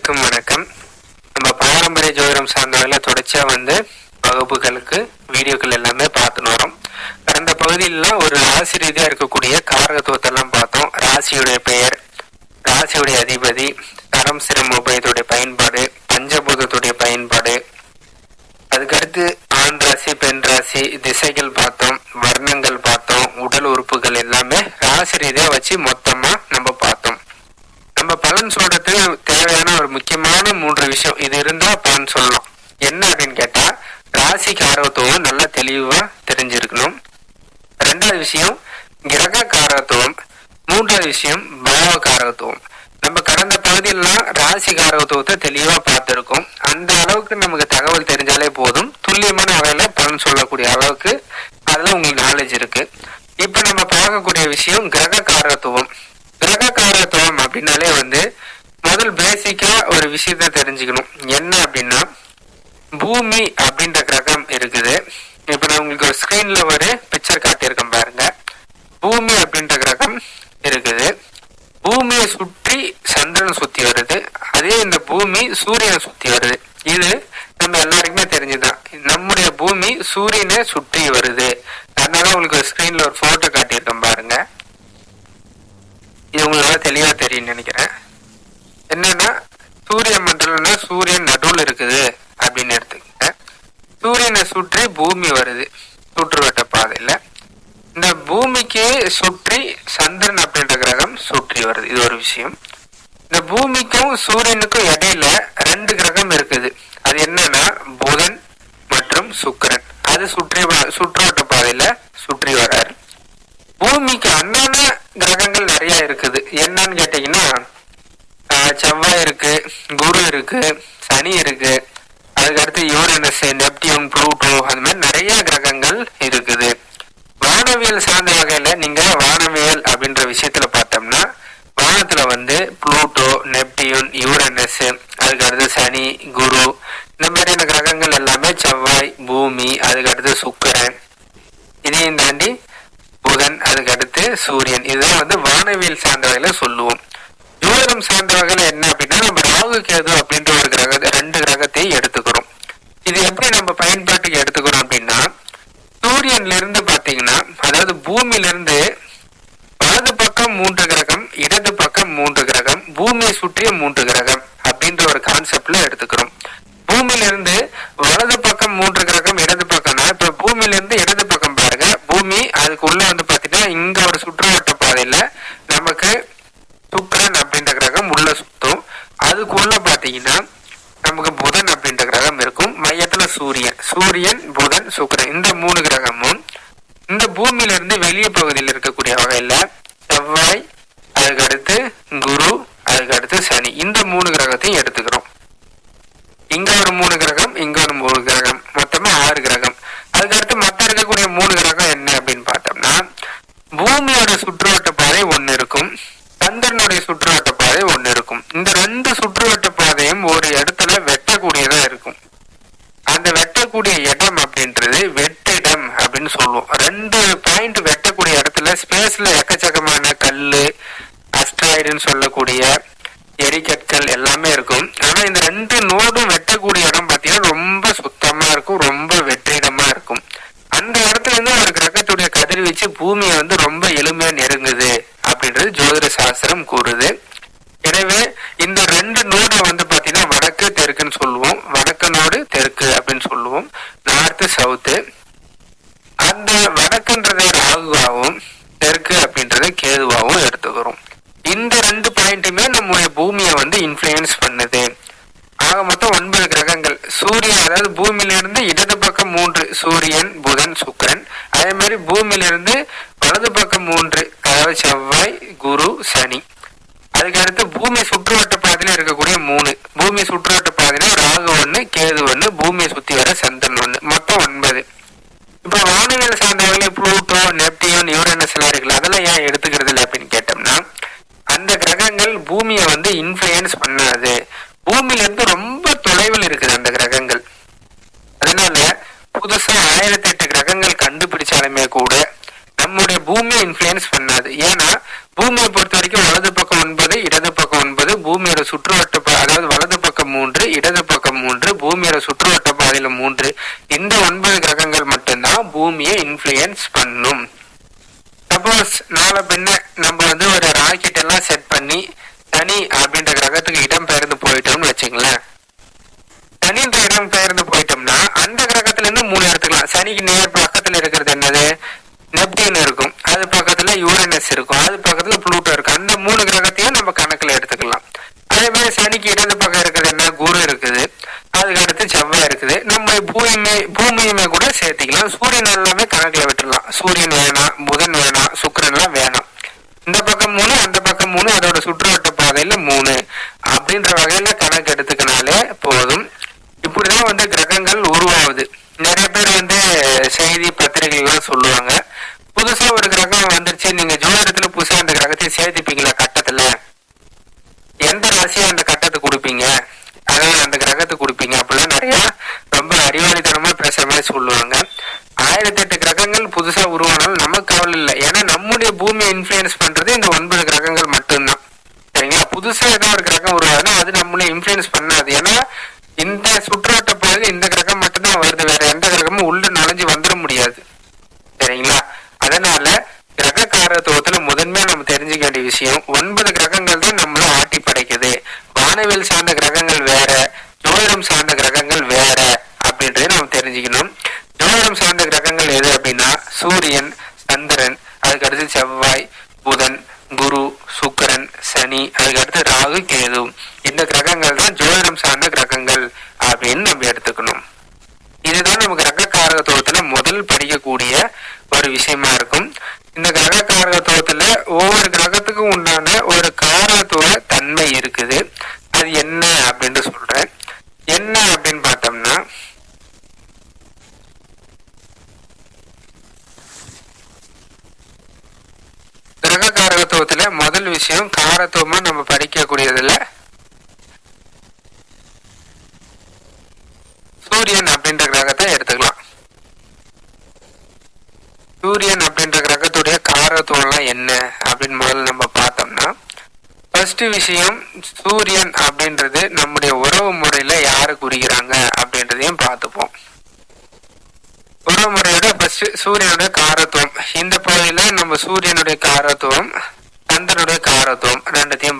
அனைவருக்கும் வணக்கம். நம்ம பாரம்பரிய ஜோதிடம் சார்ந்தவர்களை தொடர்ச்சியா வகுப்புகளுக்கு வீடியோக்கள் எல்லாமே பார்த்துன்னு வரோம். கடந்த பகுதியிலாம் ஒரு ராசி ரீதியா இருக்கக்கூடிய காரகத்துவத்தை எல்லாம் பார்த்தோம். ராசியுடைய பெயர், ராசியுடைய அதிபதி, தரம் சிரம் உபயத்துடைய பயன்பாடு, பஞ்சபூதத்துடைய பயன்பாடு, அதுக்கடுத்து ஆண் ராசி பெண் ராசி திசைகள் பார்த்தோம், வர்ணங்கள் பார்த்தோம், உடல் உறுப்புகள் எல்லாமே ராசி ரீதியா வச்சு மொத்தமா நம்ம பார்த்தோம். நம்ம பலன் சொல்றதுக்கு தேவையான ஒரு முக்கியமான 3 விஷயம் இது இருந்தா பலன் சொல்லலாம். என்ன அப்படின்னு கேட்டா, ராசி காரகத்துவம் நல்லா தெளிவா தெரிஞ்சிருக்கணும். 2வது விஷயம் கிரக காரகத்துவம். 3வது விஷயம் பாவ காரகத்துவம். நம்ம கடந்த பகுதியெல்லாம் ராசி காரகத்துவத்தை தெளிவா பார்த்திருக்கோம். அந்த அளவுக்கு நமக்கு தகவல் தெரிஞ்சாலே போதும், துல்லியமான வகையில பலன் சொல்லக்கூடிய அளவுக்கு அதுல உங்களுக்கு நாலேஜ் இருக்கு. இப்ப நம்ம பார்க்கக்கூடிய விஷயம் கிரக காரகத்துவம். கிரக காரகத்துவம் அப்படின்னாலே முதல் பேசிக்கா ஒரு விஷயத்த தெரிஞ்சுக்கணும். என்ன அப்படின்னா, பூமி அப்படின்ற கிரகம் இருக்குது. இப்ப நான் உங்களுக்கு ஒரு ஸ்கிரீன்ல ஒரு பிக்சர் காட்டியிருக்கேன் பாருங்க. பூமி அப்படின்ற கிரகம் இருக்குது. பூமியை சுற்றி சந்திரன் சுத்தி வருது. அதே இந்த பூமி சூரியனை சுத்தி வருது. இது நம்ம எல்லாருக்குமே தெரிஞ்சுதான். நம்முடைய பூமி சூரியனை சுற்றி வருது. அதனால உங்களுக்கு ஒரு ஸ்கிரீன்ல ஒரு போட்டோ காட்டியிருக்கேன் பாருங்க. இது உங்களுக்கு தெளிவா தெரியும் நினைக்கிறேன். என்னன்னா, சூரிய மண்டலம்னா சூரியன் நடுவில் இருக்குது அப்படின்னு எடுத்துக்கங்க. சூரியனை சுற்றி பூமி வருது சுற்றுவட்ட பாதையில. இந்த பூமிக்கு சுற்றி சந்திரன் அப்படின்ற கிரகம் சுற்றி வருது. இது ஒரு விஷயம். இந்த பூமிக்கும் சூரியனுக்கும் இடையில 2 கிரகம் இருக்குது. அது என்னன்னா புதன் மற்றும் சுக்கிரன். அது சுற்றுவட்ட பாதையில சுற்றி வராரு. பூமிக்கு அண்ணான கிரகங்கள் நிறைய இருக்குது. என்னன்னு கேட்டீங்கன்னா, செவ்வாய் இருக்கு, குரு இருக்கு, சனி இருக்கு, அதுக்கடுத்து யுரேனஸ், நெப்டியூன், புளூட்டோ, அந்த மாதிரி நிறைய கிரகங்கள் இருக்குது. வானவியல் சார்ந்த வகையில நீங்க வானவியல் அப்படின்ற விஷயத்துல பார்த்தோம்னா, வானத்துல புளூட்டோ, நெப்டியூன், யுரேனஸ், அதுக்கடுத்து சனி, குரு, இந்த மாதிரியான கிரகங்கள் எல்லாமே செவ்வாய், பூமி, அதுக்கடுத்து சுக்கிரன், இதையும் தாண்டி புதன், அதுக்கு அடுத்து சூரியன். இதுதான் வானவியல் சார்ந்த வகையில சொல்லுவோம். ஜோதிடம் சார்ந்த வகையில என்ன அப்படின்னா, நம்ம ராகு கேது அப்படின்ற ஒரு 2 கிரகத்தை எடுத்துக்கிறோம். இது எப்படி நம்ம பயன்பாட்டுக்கு எடுத்துக்கிறோம் அப்படின்னா, சூரியன்ல இருந்து பாத்தீங்கன்னா, அதாவது பூமியில இருந்து வலது பக்கம் 3 கிரகம், இடது பக்கம் 3 கிரகம், பூமியை சுற்றிய 3 கிரகம் அப்படின்ற ஒரு கான்செப்ட்ல எடுத்துக்கிறோம். பூமியில இருந்து வலது பக்கம் 3 கிரகம், இடது பக்கம்னா, இப்ப பூமியில இருந்து இடது பக்கம் பாருங்க. பூமி அதுக்குள்ள பாத்தீங்கன்னா, இங்க ஒரு சுற்றுவட்ட பாதையில நமக்கு சுக்கிரன் அப்படின்ற கிரகம் உள்ள சுத்தும். அதுக்குள்ள பாத்தீங்கன்னா நமக்கு புதன் அப்படின்ற கிரகம் இருக்கும். மையத்துல சூரியன், புதன், சுக்கிரன், இந்த 3 கிரகமும் இந்த பூமியில இருந்து வெளிய பகுதியில் இருக்கக்கூடிய வகையில செவ்வாய், அதுக்கு அடுத்து குரு, அதுக்கு அடுத்து சனி, இந்த 3 கிரகத்தையும் எடுத்துக்கிறோம். இங்க ஒரு 3 கிரகம், இங்க ஒரு 3 கிரகம், மொத்தமா 6 கிரகம். அதுக்கடுத்து மத்த இருக்கக்கூடிய 3 கிரகம் என்ன அப்படின்னு பார்த்தோம்னா, பூமியோட சுற்றுவட்ட பாதை 1 இருக்கும், சந்திரனுடைய சுற்றுவட்ட பாதை 1 இருக்கும். இந்த 2 சுற்றுவட்ட பாதையும் ஒரு இடத்துல வெட்டக்கூடியதா இருக்கும். அந்த வெட்டக்கூடிய இடம் அப்படின்றது வெற்றிடம் அப்படின்னு சொல்லுவோம். 2 பாயிண்ட் வெட்டக்கூடிய இடத்துல ஸ்பேஸ்ல எக்கச்சக்கமான கல்லு, அஸ்ட்ராய்டுன்னு சொல்லக்கூடிய எரிக்கற்கள் எல்லாமே இருக்கும். ஆனா இந்த 2 நோடும் வெட்டக்கூடிய இடம் பாத்தீங்கன்னா ரொம்ப சுத்தமா இருக்கும், ரொம்ப வெற்றிடமா இருக்கும். அந்த இடத்துல இருந்து ஒரு கிரகத்துடைய கதிர்வீச்சு பூமியை ரொம்ப எளிமையா நெருங்குது அப்படின்றது ஜோதிட சாஸ்திரம் கூறுது. எனவே இந்த 2 நோடு பாத்தீங்கன்னா வடக்கு தெற்குன்னு சொல்லுவோம். வடக்கு நோடு தெற்கு அப்படின்னு சொல்லுவோம், நார்த்து சவுத்து. அந்த வடக்குன்றதை ராகுவாகவும் தெற்கு அப்படின்றத கேதுவாகவும் எடுத்துக்கிறோம். இந்த 2 பாயிண்ட்டுமே நம்முடைய பூமியை இன்ஃப்ளூயன்ஸ் பண்ணுது. ஆக மொத்தம் 9 கிரகங்கள். சூரியன், அதாவது பூமியில இருந்து இடது பக்கம் 3 சூரியன், புதன், சுக்கிரன். அதே மாதிரி பூமியில இருந்து வலது பக்கம் 3, அதாவது செவ்வாய், குரு, சனி. அதுக்கு அடுத்து பூமி சுற்றுவட்ட பாதையில இருக்கக்கூடிய 3, பூமி சுற்றுவட்ட பாதையில ராகு 1, கேது 1, பூமியை சுத்தி வர சந்திரன் 1, மொத்தம் 9. இப்ப வானவியல் சார்ந்தவர்களே புளூட்டோ, நெப்டியூன், யுரேனஸ் எல்லாம் இருக்குல்ல, அதெல்லாம் ஏன் எடுத்துக்கிறது இல்லை அப்படின்னு கேட்டோம்னா, அந்த கிரகங்கள் பூமியை இன்ஃப்ளூயன்ஸ் பண்ணாது. பூமியில இருந்து ரொம்ப தொலைவில் இருக்குது அந்த கிரகங்கள். அதனால புதுசா 1008 கிரகங்கள் கண்டுபிடிச்சாலுமே கூட நம்முடைய பூமியை இன்ஃப்ளூயன்ஸ் பண்ணாது. ஏன்னா பூமியை பொறுத்த வரைக்கும் வலது பக்கம் 9, இடது பக்கம் 9, பூமியோட சுற்றுவட்ட, அதாவது வலது 3 கிரகத்தையும் நம்ம கணக்குல எடுத்துக்கலாம். அதே மாதிரி சனிக்கு இடது பக்கம் இருக்குது என்ன, குரு இருக்குது, அதுக்கு அடுத்து செவ்வாய் இருக்குது, நம்ம பூமியுமே கூட சேர்த்திக்கலாம். சூரியன் எல்லாமே கணக்குல விட்டுடலாம். சூரியன் வேணாம், புதன் வேணாம், சுக்கிரன் எல்லாம் வேணாம். இந்த பக்கம் 3, அந்த பக்கம் 3, அதோட சுற்றுவட்ட பாதையில 3 அப்படின்ற வகையில கணக்கு எடுத்துக்கினாலே போதும். இப்படிதான் கிரகங்கள் உருவாகுது. நிறைய பேர் செய்தி பத்திரிகைகள் சொல்லுவாங்க, புதுசா ஒரு கிரகம் வந்துருச்சு, நீங்க ஜோதிடத்துல புதுசா அந்த கிரகத்தை சேர்த்திப்பீங்களா கட்டத்துல, எந்த ராசியா அந்த கட்டத்தை கொடுப்பீங்க, அதாவது அந்த கிரகத்தை கொடுப்பீங்க அப்படிலாம் நிறைய ரொம்ப அறிவாளித்தனமா பேசுற மாதிரி சொல்லுவாங்க. 1008 கிரகங்கள் புதுசா உருவானாலும் நமக்கு கவலை இல்லை. ஏன்னா நம்முடைய பூமியை இன்ஃபுளுயன்ஸ் பண்றது இந்த 9 கிரகங்கள் மட்டும்தான். சரிங்களா? புதுசா ஏதோ ஒரு கிரகம் உருவாதுன்னா அது நம்மளை இன்ஃபுளுயன்ஸ் பண்ணாது. ஏன்னா இந்த சுற்றுவட்ட பகுதியில் இந்த கிரகம் மட்டும்தான் வருது, வேற எந்த கிரகமும் உள்ள நுழைஞ்சு வந்துட முடியாது. சரிங்களா? அதனால கிரக காரத்துவத்துல முதன்மையா நம்ம தெரிஞ்சுக்க வேண்டிய விஷயம், 9 கிரகங்கள் தான் நம்மள ஆட்டி படைக்குது. வானவியல் சார்ந்த கிரகங்கள் வேற, ஜோதிடம் சார்ந்த கிரகங்கள் வேற அப்படின்றத நம்ம தெரிஞ்சுக்கணும். ஜோதிடம் சார்ந்த கிரகங்கள் எது அப்படின்னா சூரியன், சந்திரன், அதுக்கடுத்து செவ்வாய், புதன், குரு, சுக்கிரன், சனி, அதுக்கடுத்து ராகு, கேது. இந்த கிரகங்கள் தான் ஜோதிடம் சார்ந்த கிரகங்கள் அப்படின்னு நம்ம எடுத்துக்கணும். இதுதான் நமக்கு கிரக காரகத்துவத்துல முதல் படிக்கக்கூடிய ஒரு விஷயமா இருக்கும். இந்த கிரக காரகத்துவத்துல ஒவ்வொரு கிரகத்துக்கும் உண்டான ஒரு காரகத்துவ தன்மை இருக்குது. அது என்ன அப்படின்னு சொல்றேன். என்ன அப்படின்னு பார்த்தோம்னா, கிரக காரகத்துவத்துல முதல் விஷயம் காரத்துவமா நம்ம படிக்கக்கூடியதுல சூரியன் அப்படின்ற கிரகத்தை எடுத்துக்கலாம். சூரியன் அப்படின்ற கிரகத்துடைய காரத்துவம் எல்லாம் என்ன அப்படின்னு முதல்ல நம்ம பார்த்தோம்னா, ஃபர்ஸ்ட் விஷயம் சூரியன் அப்படின்றது நம்முடைய உறவு முறையில யாரு குறிக்கிறாங்க அப்படின்றதையும் பார்த்துப்போம். உறவு முறையோட ஃபர்ஸ்ட் சூரியனுடைய காரத்துவம். இந்த பகுதியில நம்ம சூரியனுடைய காரத்துவம், சந்திரனுடைய காரத்துவம் ரெண்டத்தையும்